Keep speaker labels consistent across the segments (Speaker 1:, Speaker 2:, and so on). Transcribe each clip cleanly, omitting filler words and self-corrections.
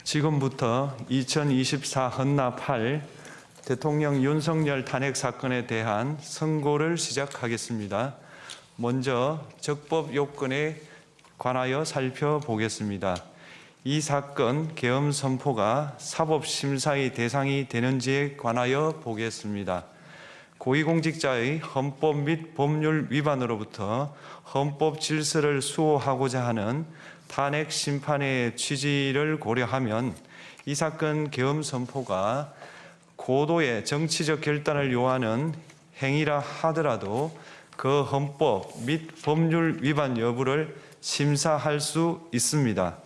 Speaker 1: 지금부터 2024 헌납 8 대통령 윤석열 탄핵 사건에 대한 선고를 시작하겠습니다. 먼저 적법 요건에 관하여 살펴보겠습니다. 이 사건 계엄 선포가 사법심사의 대상이 되는지에 관하여 보겠습니다. 고위공직자의 헌법 및 법률 위반으로부터 헌법 질서를 수호하고자 하는 탄핵 심판의 취지를 고려하면 이 사건 계엄 선포가 고도의 정치적 결단을 요하는 행위라 하더라도 그 헌법 및 법률 위반 여부를 심사할 수 있습니다.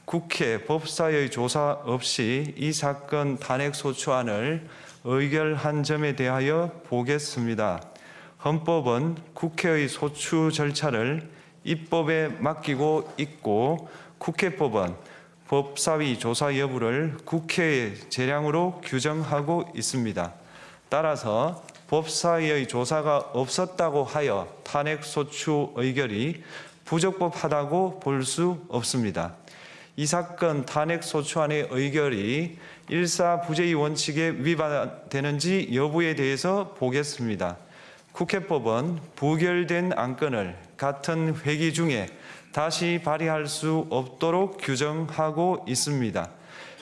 Speaker 1: 국회 법사의 조사 없이 이 사건 탄핵 소추안을 의결한 점에 대하여 보겠습니다. 헌법은 국회의 소추 절차를 입법에 맡기고 있고 국회법은 법사위 조사 여부를 국회의 재량으로 규정하고 있습니다. 따라서 법사위의 조사가 없었다고 하여 탄핵 소추 의결이 부적법하다고 볼 수 없습니다. 이 사건 탄핵 소추안의 의결이 일사부재의 원칙에 위반되는지 여부에 대해서 보겠습니다. 국회법은 부결된 안건을 같은 회기 중에 다시 발의할 수 없도록 규정하고 있습니다.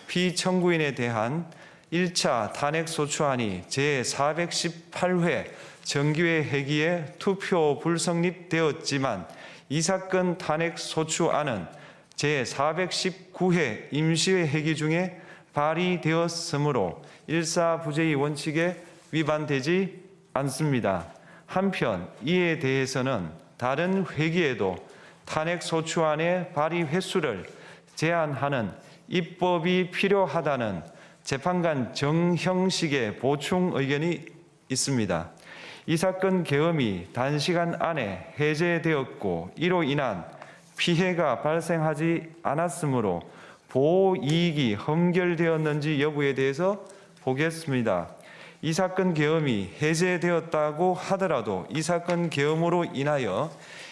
Speaker 1: 피청구인에 대한 1차 탄핵소추안이 제418회 정기회 회기에 투표 불성립되었지만 이 사건 탄핵소추안은 제419회 임시회 회기 중에 발의되었으므로 일사부재의 원칙에 위반되지 않습니다. 한편 이에 대해서는 다른 회기에도 탄핵소추안의 발의 횟수를 제한하는 입법이 필요하다는 재판관 정형식의 보충 의견이 있습니다. 이 사건 계엄이 단시간 안에 해제되었고 이로 인한 피해가 발생하지 않았으므로 보호이익이 험결되었는지 여부에 대해서 보겠습니다. 이 사건 계엄이 해제되었다고 하더라도 이 사건 계엄으로 인하여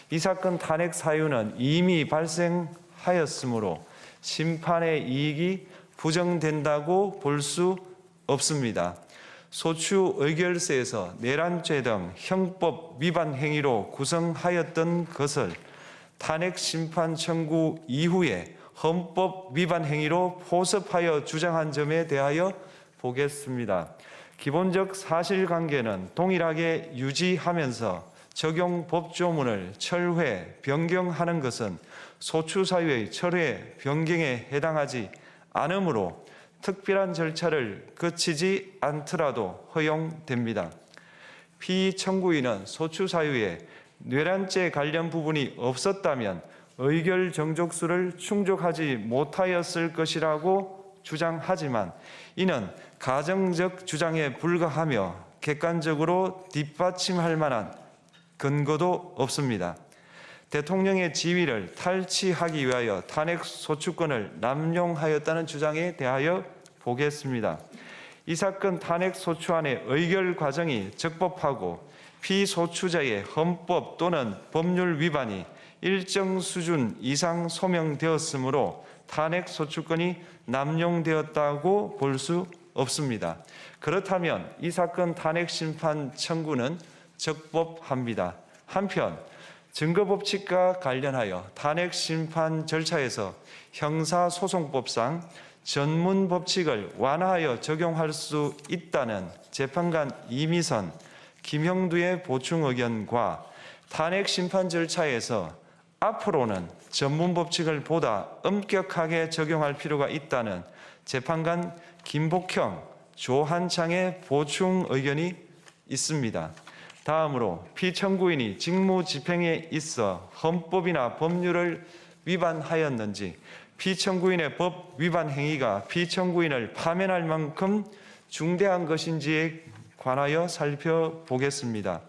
Speaker 1: 이 사건 탄핵 사유는 이미 발생하였으므로 심판의 이익이 부정된다고 볼 수 없습니다. 소추 의결서에서 내란죄 등 형법 위반 행위로 구성하였던 것을 탄핵 심판 청구 이후에 헌법 위반 행위로 포섭하여 주장한 점에 대하여 보겠습니다. 기본적 사실관계는 동일하게 유지하면서 적용 법조문을 철회, 변경하는 것은 소추 사유의 철회, 변경에 해당하지 않으므로 특별한 절차를 거치지 않더라도 허용됩니다. 피청구인은 소추 사유에 내란죄 관련 부분이 없었다면 의결 정족수를 충족하지 못하였을 것이라고 주장하지만 이는 가정적 주장에 불과하며 객관적으로 뒷받침할 만한 근거도 없습니다. 대통령의 지위를 탈취하기 위하여 탄핵 소추권을 남용하였다는 주장에 대하여 보겠습니다. 이 사건 탄핵 소추안의 의결 과정이 적법하고 피소추자의 헌법 또는 법률 위반이 일정 수준 이상 소명되었으므로 탄핵 소추권이 남용되었다고 볼 수 없습니다. 그렇다면 이 사건 탄핵 심판 청구는 적법합니다. 한편 증거법칙과 관련하여 탄핵 심판 절차에서 형사소송법상 전문 법칙을 완화하여 적용할 수 있다는 재판관 이미선, 김형두의 보충 의견과 탄핵 심판 절차에서 앞으로는 전문 법칙을 보다 엄격하게 적용할 필요가 있다는 재판관 김복형, 조한창의 보충 의견이 있습니다. 다음으로 피청구인이 직무집행에 있어 헌법이나 법률을 위반하였는지 피청구인의 법 위반 행위가 피청구인을 파면할 만큼 중대한 것인지에 관하여 살펴보겠습니다.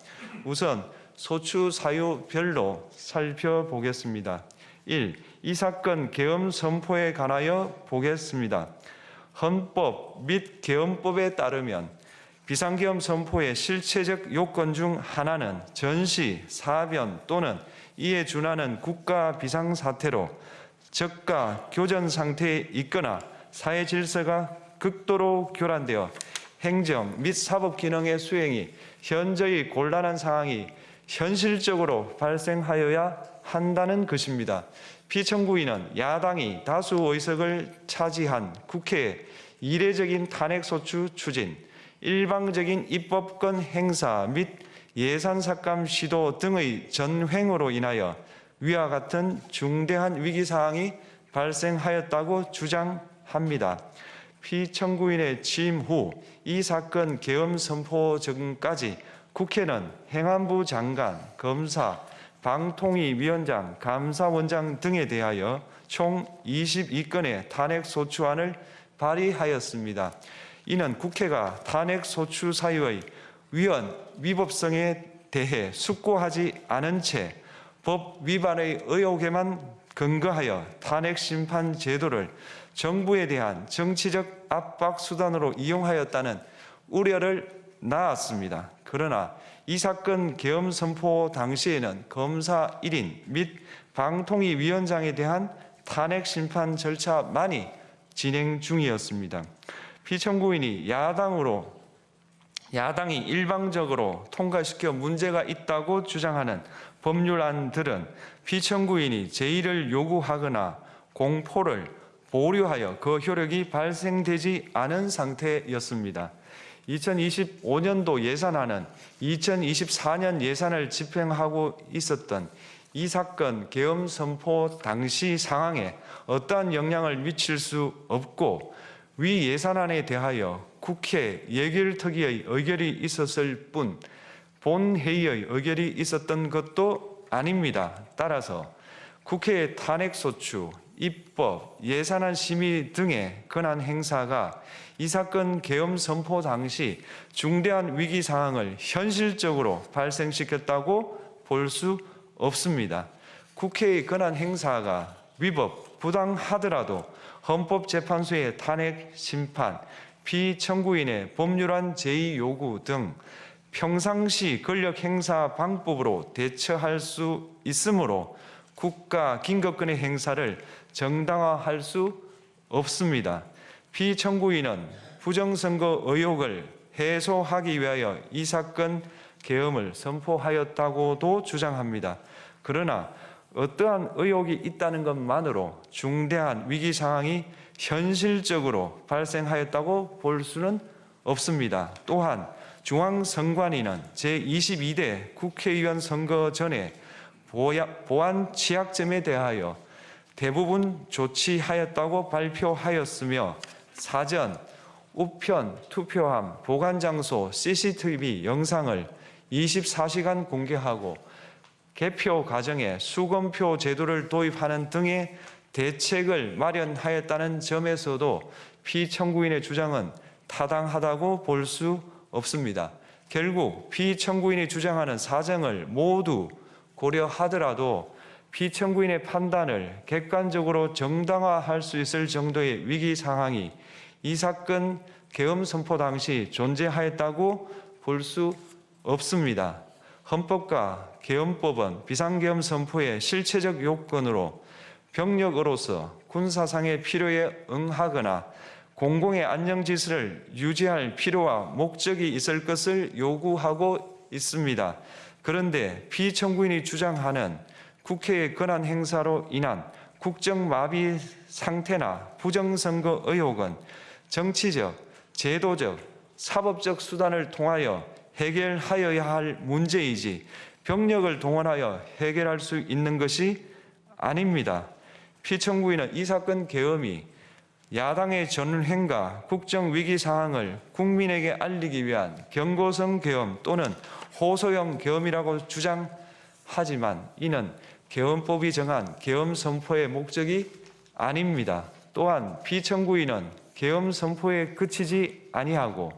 Speaker 1: 우선 소추 사유별로 살펴보겠습니다. 1. 이 사건 계엄 선포에 관하여 보겠습니다. 헌법 및 계엄법에 따르면 비상계엄 선포의 실체적 요건 중 하나는 전시, 사변 또는 이에 준하는 국가 비상사태로 저가 교전 상태에 있거나 사회 질서가 극도로 교란되어 행정 및 사법 기능의 수행이 현저히 곤란한 상황이 현실적으로 발생하여야 한다는 것입니다. 피청구인은 야당이 다수 의석을 차지한 국회의 이례적인 탄핵소추 추진, 일방적인 입법권 행사 및 예산 삭감 시도 등의 전횡으로 인하여 위와 같은 중대한 위기사항이 발생하였다고 주장합니다. 피청구인의 취임 후 이 사건 계엄 선포 전까지 국회는 행안부 장관, 검사, 방통위위원장, 감사원장 등에 대하여 총 22건의 탄핵소추안을 발의하였습니다. 이는 국회가 탄핵소추 사유의 위헌, 위법성에 대해 숙고하지 않은 채 법 위반의 의혹에만 근거하여 탄핵심판 제도를 정부에 대한 정치적 압박 수단으로 이용하였다는 우려를 낳았습니다. 그러나 이 사건 계엄 선포 당시에는 검사 1인 및 방통위위원장에 대한 탄핵심판 절차만이 진행 중이었습니다. 피청구인이 야당이 일방적으로 통과시켜 문제가 있다고 주장하는 법률안들은 피청구인이 제의를 요구하거나 공포를 보류하여 그 효력이 발생되지 않은 상태였습니다. 2025년도 예산안은 2024년 예산을 집행하고 있었던 이 사건 계엄 선포 당시 상황에 어떠한 영향을 미칠 수 없고 위 예산안에 대하여 국회 예결특위의 의결이 있었을 뿐 본회의의 의결이 있었던 것도 아닙니다. 따라서 국회의 탄핵소추, 입법, 예산안 심의 등의 권한 행사가 이 사건 계엄 선포 당시 중대한 위기 상황을 현실적으로 발생시켰다고 볼 수 없습니다. 국회의 권한 행사가 위법, 부당하더라도 헌법재판소의 탄핵 심판, 피청구인의 법률안 제의 요구 등 평상시 권력 행사 방법으로 대처할 수 있으므로 국가 긴급권의 행사를 정당화할 수 없습니다. 피청구인은 부정선거 의혹을 해소하기 위하여 이 사건 계엄을 선포하였다고도 주장합니다. 그러나 어떠한 의혹이 있다는 것만으로 중대한 위기 상황이 현실적으로 발생하였다고 볼 수는 없습니다. 또한 중앙선관위는 제22대 국회의원 선거 전에 보안 취약점에 대하여 대부분 조치하였다고 발표하였으며 사전, 우편, 투표함, 보관장소, CCTV 영상을 24시간 공개하고 개표 과정에 수검표 제도를 도입하는 등의 대책을 마련하였다는 점에서도 피청구인의 주장은 타당하다고 볼 수 없습니다. 결국 피청구인이 주장하는 사정을 모두 고려하더라도 피청구인의 판단을 객관적으로 정당화할 수 있을 정도의 위기 상황이 이 사건 계엄 선포 당시 존재하였다고 볼 수 없습니다. 헌법과 계엄법은 비상계엄 선포의 실체적 요건으로 병력으로서 군사상의 필요에 응하거나 공공의 안정질서를 유지할 필요와 목적이 있을 것을 요구하고 있습니다. 그런데 피청구인이 주장하는 국회의 권한 행사로 인한 국정마비 상태나 부정선거 의혹은 정치적, 제도적, 사법적 수단을 통하여 해결하여야 할 문제이지 병력을 동원하여 해결할 수 있는 것이 아닙니다. 피청구인은 이 사건 계엄이 야당의 전횡과 국정위기 상황을 국민에게 알리기 위한 경고성 계엄 또는 호소형 계엄이라고 주장하지만 이는 계엄법이 정한 계엄 선포의 목적이 아닙니다. 또한 피청구인은 계엄 선포에 그치지 아니하고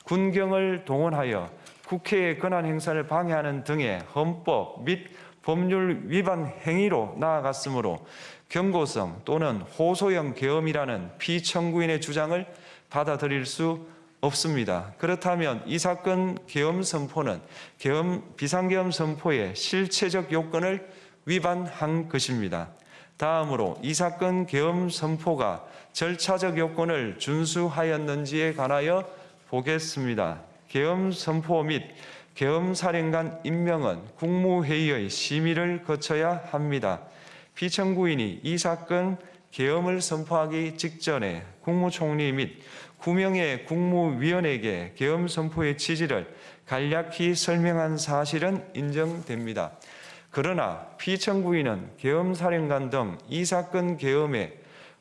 Speaker 1: 군경을 동원하여 국회의 권한 행사를 방해하는 등의 헌법 및 법률 위반 행위로 나아갔으므로 경고성 또는 호소형 계엄이라는 피청구인의 주장을 받아들일 수 없습니다. 그렇다면 이 사건 계엄 선포는 비상계엄 선포의 실체적 요건을 위반한 것입니다. 다음으로 이 사건 계엄 선포가 절차적 요건을 준수하였는지에 관하여 보겠습니다. 계엄 선포 및 계엄 사령관 임명은 국무회의의 심의를 거쳐야 합니다. 피청구인이 이 사건 계엄을 선포하기 직전에 국무총리 및 9명의 국무위원에게 계엄 선포의 취지를 간략히 설명한 사실은 인정됩니다. 그러나 피청구인은 계엄사령관 등 이 사건 계엄의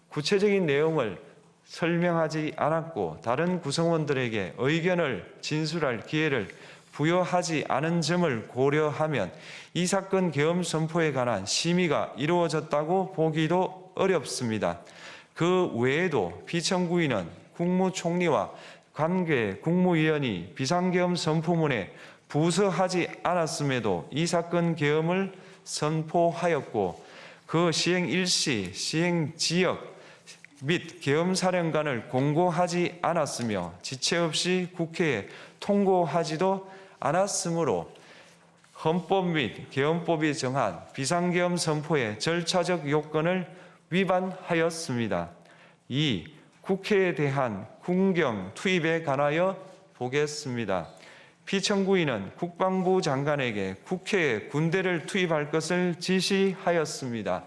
Speaker 1: 구체적인 내용을 설명하지 않았고 다른 구성원들에게 의견을 진술할 기회를 부여하지 않은 점을 고려하면 이 사건 계엄 선포에 관한 심의가 이루어졌다고 보기도 어렵습니다. 그 외에도 피청구인은 국무총리와 관계 국무위원이 비상계엄 선포문에 부서하지 않았음에도 이 사건 계엄을 선포하였고 그 시행 일시, 시행 지역 및 계엄사령관을 공고하지 않았으며 지체 없이 국회에 통고하지도 않았으므로 헌법 및 계엄법이 정한 비상계엄 선포의 절차적 요건을 위반하였습니다. 2. 국회에 대한 군경 투입에 관하여 보겠습니다. 피청구인은 국방부 장관에게 국회에 군대를 투입할 것을 지시하였습니다.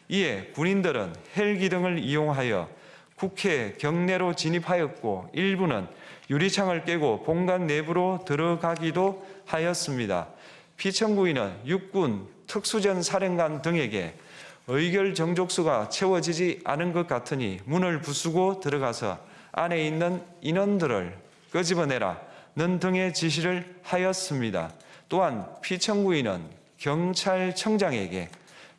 Speaker 1: 이에 군인들은 헬기 등을 이용하여 국회 경내로 진입하였고 일부는 유리창을 깨고 본관 내부로 들어가기도 하였습니다. 피청구인은 육군 특수전 사령관 등에게 의결 정족수가 채워지지 않은 것 같으니 문을 부수고 들어가서 안에 있는 인원들을 끄집어내라는 등의 지시를 하였습니다. 또한 피청구인은 경찰청장에게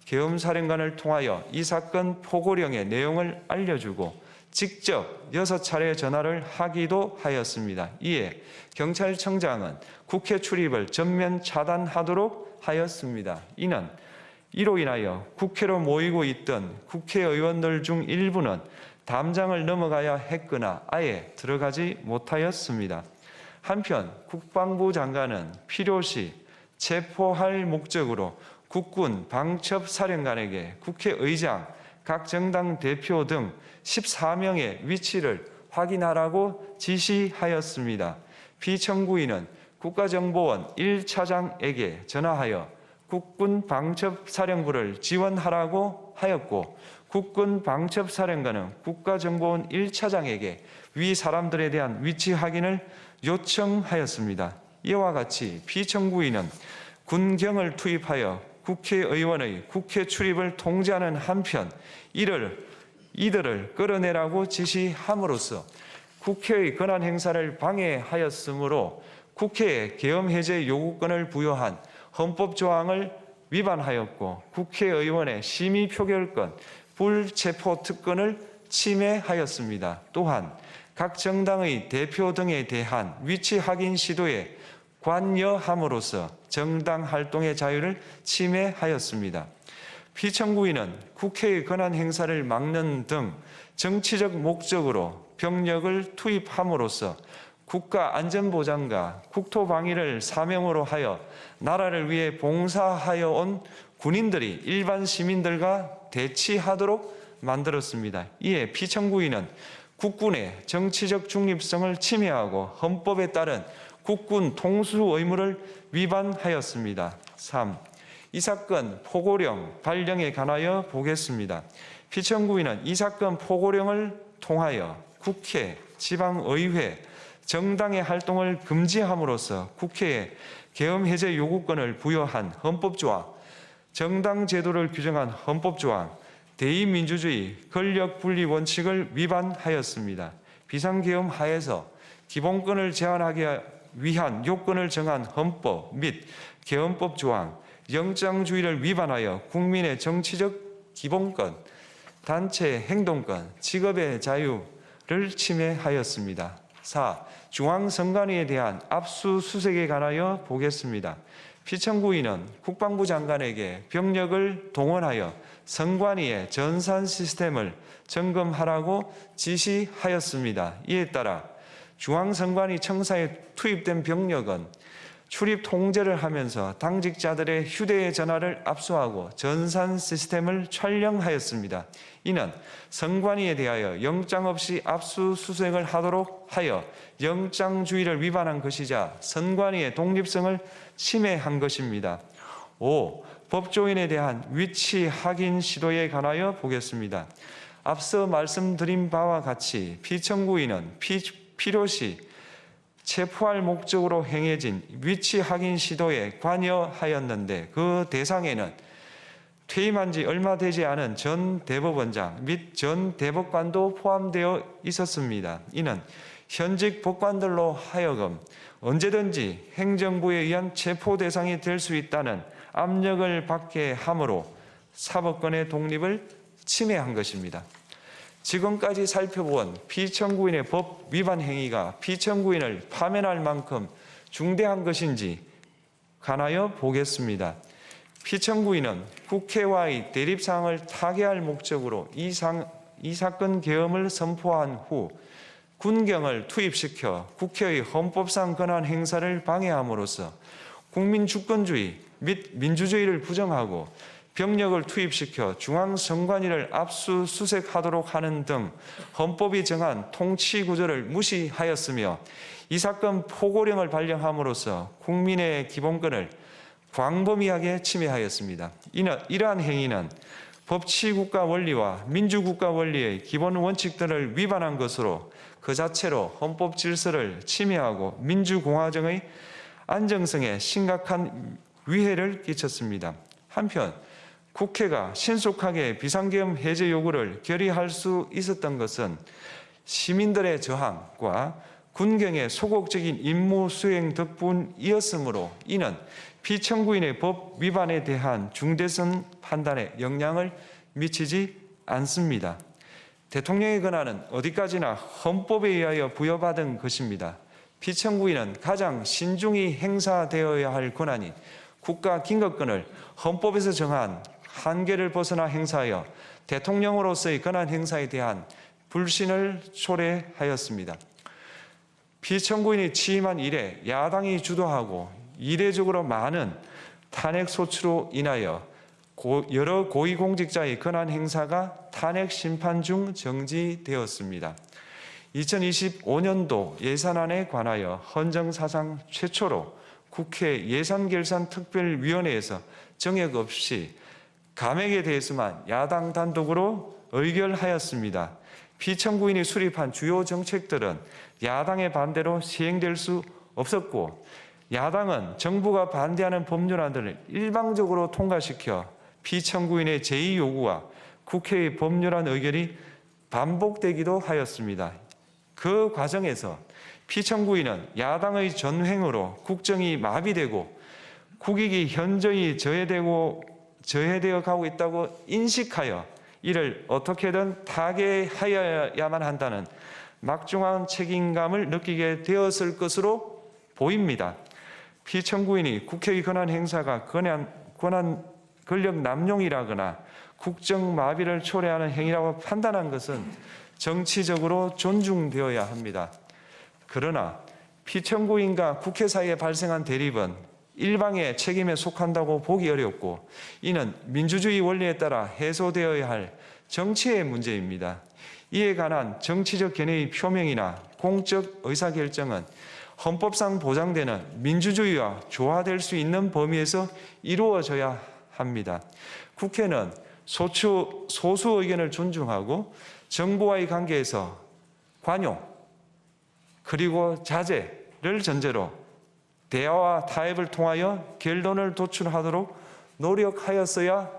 Speaker 1: 계엄사령관을 통하여 이 사건 포고령의 내용을 알려주고 직접 6차례 전화를 하기도 하였습니다. 이에 경찰청장은 국회 출입을 전면 차단하도록 하였습니다. 이로 인하여 국회로 모이고 있던 국회의원들 중 일부는 담장을 넘어가야 했거나 아예 들어가지 못하였습니다. 한편 국방부 장관은 필요시 체포할 목적으로 국군 방첩사령관에게 국회의장, 각 정당 대표 등 14명의 위치를 확인하라고 지시하였습니다. 피청구인은 국가정보원 1차장에게 전화하여 국군 방첩사령부를 지원하라고 하였고 국군 방첩사령관은 국가정보원 1차장에게 위 사람들에 대한 위치 확인을 요청하였습니다. 이와 같이 피청구인은 군경을 투입하여 국회의원의 국회 출입을 통제하는 한편 이들을 끌어내라고 지시함으로써 국회의 권한 행사를 방해하였으므로 국회에 계엄 해제 요구권을 부여한 헌법 조항을 위반하였고 국회의원의 심의 표결권, 불체포 특권을 침해하였습니다. 또한 각 정당의 대표 등에 대한 위치 확인 시도에 관여함으로써 정당 활동의 자유를 침해하였습니다. 피청구인은 국회의 권한 행사를 막는 등 정치적 목적으로 병력을 투입함으로써 국가 안전보장과 국토방위를 사명으로 하여 나라를 위해 봉사하여 온 군인들이 일반 시민들과 대치하도록 만들었습니다. 이에 피청구인은 국군의 정치적 중립성을 침해하고 헌법에 따른 국군 통수 의무를 위반하였습니다. 3. 이 사건 포고령 발령에 관하여 보겠습니다. 피청구인은 이 사건 포고령을 통하여 국회, 지방의회, 정당의 활동을 금지함으로써 국회에 계엄 해제 요구권을 부여한 헌법조항, 정당 제도를 규정한 헌법조항, 대의민주주의 권력분리 원칙을 위반하였습니다. 비상계엄 하에서 기본권을 제한하기 위한 요건을 정한 헌법 및 계엄법 조항, 영장주의를 위반하여 국민의 정치적 기본권, 단체 행동권, 직업의 자유를 침해하였습니다. 4. 중앙선관위에 대한 압수수색에 관하여 보겠습니다. 피청구인은 국방부 장관에게 병력을 동원하여 선관위의 전산 시스템을 점검하라고 지시하였습니다. 이에 따라 중앙선관위 청사에 투입된 병력은 출입 통제를 하면서 당직자들의 휴대전화를 압수하고 전산 시스템을 촬영하였습니다. 이는 선관위에 대하여 영장 없이 압수수색을 하도록 하여 영장주의를 위반한 것이자 선관위의 독립성을 침해한 것입니다. 5. 법조인에 대한 위치 확인 시도에 관하여 보겠습니다. 앞서 말씀드린 바와 같이 피청구인은 필요시 체포할 목적으로 행해진 위치 확인 시도에 관여하였는데 그 대상에는 퇴임한 지 얼마 되지 않은 전 대법원장 및 전 대법관도 포함되어 있었습니다. 이는 현직 법관들로 하여금 언제든지 행정부에 의한 체포 대상이 될 수 있다는 압력을 받게 함으로 사법권의 독립을 침해한 것입니다. 지금까지 살펴본 피청구인의 법 위반 행위가 피청구인을 파면할 만큼 중대한 것인지 관하여 보겠습니다. 피청구인은 국회와의 대립상을 타개할 목적으로 이 사건 계엄을 선포한 후 군경을 투입시켜 국회의 헌법상 권한 행사를 방해함으로써 국민 주권주의 및 민주주의를 부정하고 병력을 투입시켜 중앙선관위를 압수수색하도록 하는 등 헌법이 정한 통치구조를 무시하였으며 이 사건 포고령을 발령함으로써 국민의 기본권을 광범위하게 침해하였습니다. 이러한 행위는 법치국가 원리와 민주국가 원리의 기본 원칙들을 위반한 것으로 그 자체로 헌법 질서를 침해하고 민주공화정의 안정성에 심각한 위해를 끼쳤습니다. 한편 국회가 신속하게 비상계엄 해제 요구를 결의할 수 있었던 것은 시민들의 저항과 군경의 소극적인 임무 수행 덕분이었으므로 이는 피청구인의 법 위반에 대한 중대성 판단에 영향을 미치지 않습니다. 대통령의 권한은 어디까지나 헌법에 의하여 부여받은 것입니다. 피청구인은 가장 신중히 행사되어야 할 권한이 국가 긴급권을 헌법에서 정한 한계를 벗어나 행사하여 대통령으로서의 권한 행사에 대한 불신을 초래하였습니다. 피청구인이 취임한 이래 야당이 주도하고 이례적으로 많은 탄핵 소추로 인하여 여러 고위공직자의 권한 행사가 탄핵 심판 중 정지되었습니다. 2025년도 예산안에 관하여 헌정사상 최초로 국회 예산결산특별위원회에서 정액 없이 감액에 대해서만 야당 단독으로 의결하였습니다. 피청구인이 수립한 주요 정책들은 야당의 반대로 시행될 수 없었고 야당은 정부가 반대하는 법률안들을 일방적으로 통과시켜 피청구인의 제의 요구와 국회의 법률안 의결이 반복되기도 하였습니다. 그 과정에서 피청구인은 야당의 전횡으로 국정이 마비되고 국익이 현저히 저해되어 가고 있다고 인식하여 이를 어떻게든 타개하여야만 한다는 막중한 책임감을 느끼게 되었을 것으로 보입니다. 피청구인이 국회의 권한 행사가 권력 남용이라거나 국정 마비를 초래하는 행위라고 판단한 것은 정치적으로 존중되어야 합니다. 그러나 피청구인과 국회 사이에 발생한 대립은 일방의 책임에 속한다고 보기 어렵고 이는 민주주의 원리에 따라 해소되어야 할 정치의 문제입니다. 이에 관한 정치적 견해의 표명이나 공적 의사결정은 헌법상 보장되는 민주주의와 조화될 수 있는 범위에서 이루어져야 합니다. 국회는 소수 의견을 존중하고 정부와의 관계에서 관용 그리고 자제를 전제로 대화와 타협을 통하여 결론을 도출하도록 노력하였어야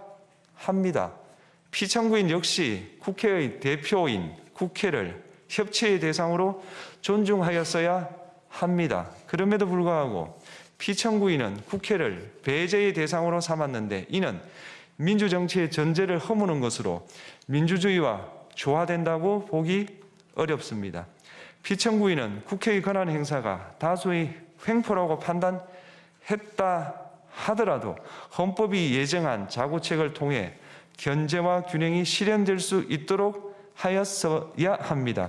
Speaker 1: 합니다. 피청구인 역시 국회의 대표인 국회를 협치의 대상으로 존중하였어야 합니다. 그럼에도 불구하고 피청구인은 국회를 배제의 대상으로 삼았는데 이는 민주정치의 전제를 허무는 것으로 민주주의와 조화된다고 보기 어렵습니다. 피청구인은 국회의 권한 행사가 다수의 횡포라고 판단했다 하더라도 헌법이 예정한 자구책을 통해 견제와 균형이 실현될 수 있도록 하였어야 합니다.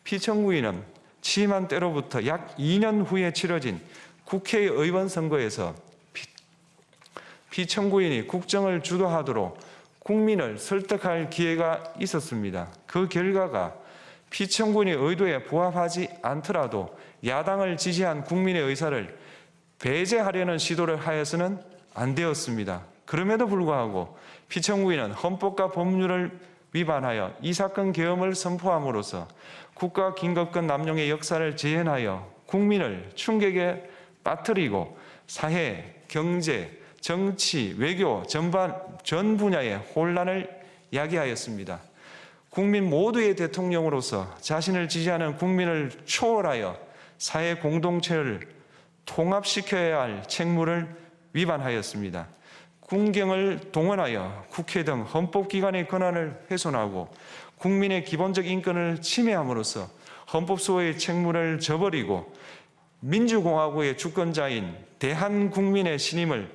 Speaker 1: 피청구인은 취임한 때로부터 약 2년 후에 치러진 국회의원 선거에서 피청구인이 국정을 주도하도록 국민을 설득할 기회가 있었습니다. 그 결과가 피청구인의 의도에 부합하지 않더라도 야당을 지지한 국민의 의사를 배제하려는 시도를 하여서는 안 되었습니다. 그럼에도 불구하고 피청구인은 헌법과 법률을 위반하여 이 사건 계엄을 선포함으로써 국가 긴급권 남용의 역사를 재현하여 국민을 충격에 빠뜨리고 사회, 경제, 정치, 외교 전 분야의 혼란을 야기하였습니다. 국민 모두의 대통령으로서 자신을 지지하는 국민을 초월하여 사회 공동체를 통합시켜야 할 책무를 위반하였습니다. 군경을 동원하여 국회 등 헌법기관의 권한을 훼손하고 국민의 기본적 인권을 침해함으로써 헌법 수호의 책무를 저버리고 민주공화국의 주권자인 대한국민의 신임을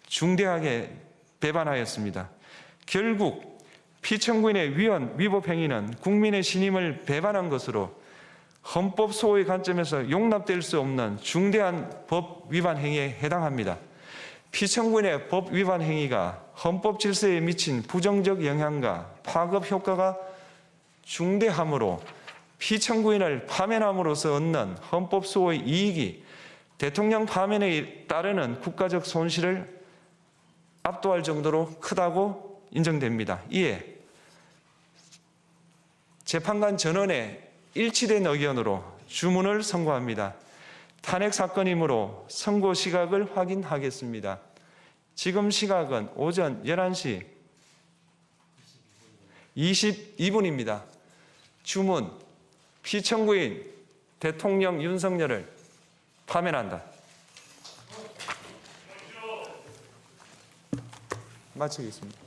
Speaker 1: 중대하게 배반하였습니다. 결국 피청구인의 위법 행위는 국민의 신임을 배반한 것으로 헌법 수호의 관점에서 용납될 수 없는 중대한 법 위반 행위에 해당합니다. 피청구인의 법 위반 행위가 헌법 질서에 미친 부정적 영향과 파급 효과가 중대하므로 피청구인을 파면함으로써 얻는 헌법 수호의 이익이 대통령 파면에 따르는 국가적 손실을 압도할 정도로 크다고 인정됩니다. 이에 재판관 전원의 일치된 의견으로 주문을 선고합니다. 탄핵 사건이므로 선고 시각을 확인하겠습니다. 지금 시각은 오전 11시 22분입니다. 주문, 피청구인 대통령 윤석열을 파면한다. 마치겠습니다.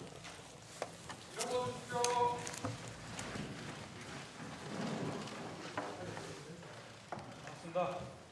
Speaker 2: 고맙습니다.